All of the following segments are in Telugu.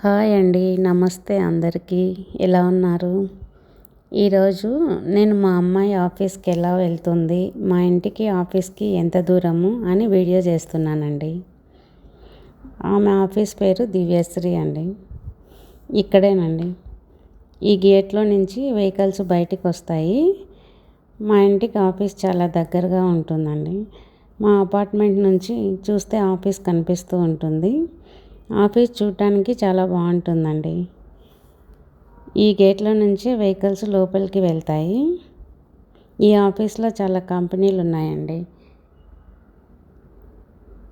హాయ్ అండి, నమస్తే అందరికీ. ఎలా ఉన్నారు? ఈరోజు నేను మా అమ్మాయి ఆఫీస్కి ఎలా వెళ్తుంది, మా ఇంటికి ఆఫీస్కి ఎంత దూరము అని వీడియో చేస్తున్నానండి. ఆమె ఆఫీస్ పేరు దివ్యశ్రీ అండి. ఇక్కడేనండి, ఈ గేట్లో నుంచి వెహికల్స్ బయటికి వస్తాయి. మా ఇంటికి ఆఫీస్ చాలా దగ్గరగా ఉంటుందండి. మా అపార్ట్మెంట్ నుంచి చూస్తే ఆఫీస్ కనిపిస్తూ ఉంటుంది. ఆఫీస్ చూడటానికి చాలా బాగుంటుందండి. ఈ గేట్లో నుంచి వెహికల్స్ లోపలికి వెళ్తాయి. ఈ ఆఫీస్లో చాలా కంపెనీలు ఉన్నాయండి.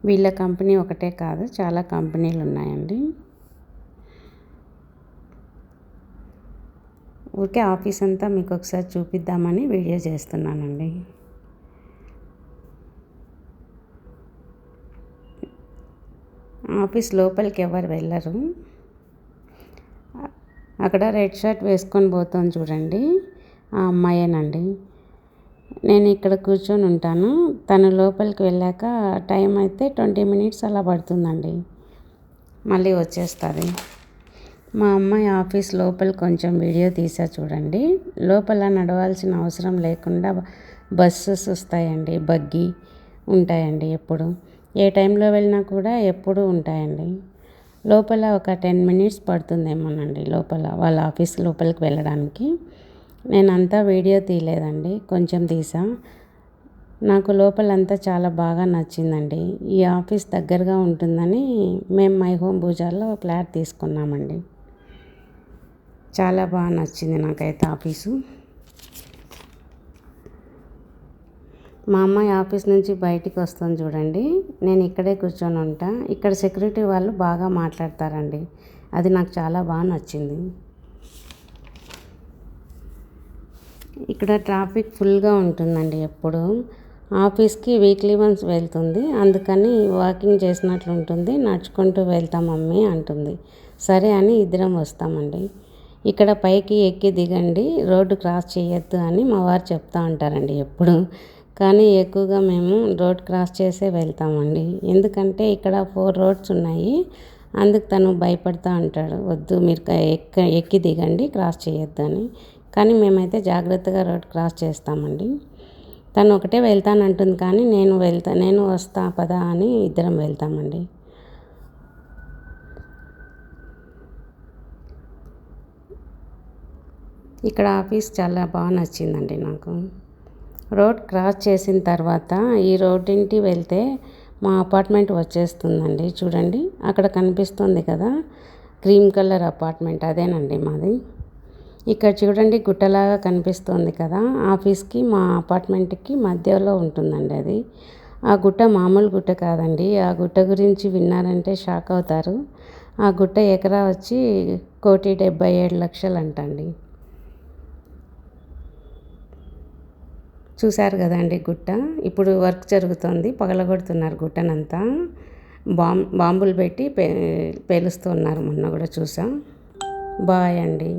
వీళ్ళ కంపెనీ ఒకటే కాదు, చాలా కంపెనీలు ఉన్నాయండి. ఊరికే ఆఫీస్ అంతా మీకు ఒకసారి చూపిద్దామని వీడియో చేస్తున్నానండి. ఆఫీస్ లోపలికి ఎవరు వెళ్ళరు. అక్కడ రెడ్ షర్ట్ వేసుకొని పోతాను చూడండి, ఆ అమ్మాయేనండి. నేను ఇక్కడ కూర్చొని ఉంటాను. తను లోపలికి వెళ్ళాక టైం అయితే 20 మినిట్స్ అలా పడుతుందండి, మళ్ళీ వచ్చేస్తుంది. మా అమ్మాయి ఆఫీస్ లోపల కొంచెం వీడియో తీసా చూడండి. లోపల నడవాల్సిన అవసరం లేకుండా బస్సెస్ వస్తాయండి, బగ్గీ ఉంటాయండి. ఎప్పుడు ఏ టైంలో వెళ్ళినా కూడా ఎప్పుడు ఉంటాయండి. లోపల ఒక 10 మినిట్స్ పడుతుందేమోనండి లోపల వాళ్ళ ఆఫీస్ లోపలికి వెళ్ళడానికి. నేనంతా వీడియో తీయలేదండి, కొంచెం తీసా. నాకు లోపలంతా చాలా బాగా నచ్చిందండి. ఈ ఆఫీస్ దగ్గరగా ఉంటుందని మేము మై హోమ్ భుజాల్లో ఫ్లాట్ తీసుకున్నామండి. చాలా బాగా నచ్చింది నాకైతే ఆఫీసు. మా అమ్మాయి ఆఫీస్ నుంచి బయటికి వస్తుంది చూడండి. నేను ఇక్కడే కూర్చొని ఉంటా. ఇక్కడ సెక్యూరిటీ వాళ్ళు బాగా మాట్లాడతారండి. అది నాకు చాలా బాగా నచ్చింది. ఇక్కడ ట్రాఫిక్ ఫుల్గా ఉంటుందండి ఎప్పుడు. ఆఫీస్కి వీక్లీ వన్స్ వెళ్తుంది, అందుకని వాకింగ్ చేసినట్లు ఉంటుంది. నడుచుకుంటూ వెళ్తాం మమ్మీ అంటుంది. సరే అని ఇద్దరం వస్తామండి. ఇక్కడ పైకి ఎక్కి దిగండి, రోడ్డు క్రాస్ చేయొద్దు అని మా వారు చెప్తూ ఉంటారండి ఎప్పుడు. కానీ ఎక్కువగా మేము రోడ్ క్రాస్ చేసే వెళ్తామండి. ఎందుకంటే ఇక్కడ 4 రోడ్స్ ఉన్నాయి, అందుకు తను భయపడుతూ ఉంటాడు, వద్దు మీరు ఎక్కి దిగండి, క్రాస్ చేయొద్దు అని. కానీ మేమైతే జాగ్రత్తగా రోడ్ క్రాస్ చేస్తామండి. తను ఒకటే వెళ్తానంటుంది, కానీ నేను వస్తా పదా అని ఇద్దరం వెళ్తామండి. ఇక్కడ ఆఫీస్ చాలా బాగా నచ్చిందండి నాకు. రోడ్ క్రాస్ చేసిన తర్వాత ఈ రోడ్డింటి వెళ్తే మా అపార్ట్మెంట్ వచ్చేస్తుందండి. చూడండి, అక్కడ కనిపిస్తుంది కదా క్రీమ్ కలర్ అపార్ట్మెంట్, అదేనండి మాది. ఇక్కడ చూడండి గుట్టలాగా కనిపిస్తుంది కదా, ఆఫీస్కి మా అపార్ట్మెంట్కి మధ్యలో ఉంటుందండి అది. ఆ గుట్ట మామూలు గుట్ట కాదండి. ఆ గుట్ట గురించి విన్నారంటే షాక్ అవుతారు. ఆ గుట్ట ఎకరా వచ్చి 1,77,00,000 అంటండి. చూశారు కదండి గుట్ట. ఇప్పుడు వర్క్ జరుగుతుంది, పగలగొడుతున్నారు గుట్టనంతా. బాంబులు పెట్టి పేలుస్తున్నారు, మొన్న కూడా చూసాం. బాయ్ అండి.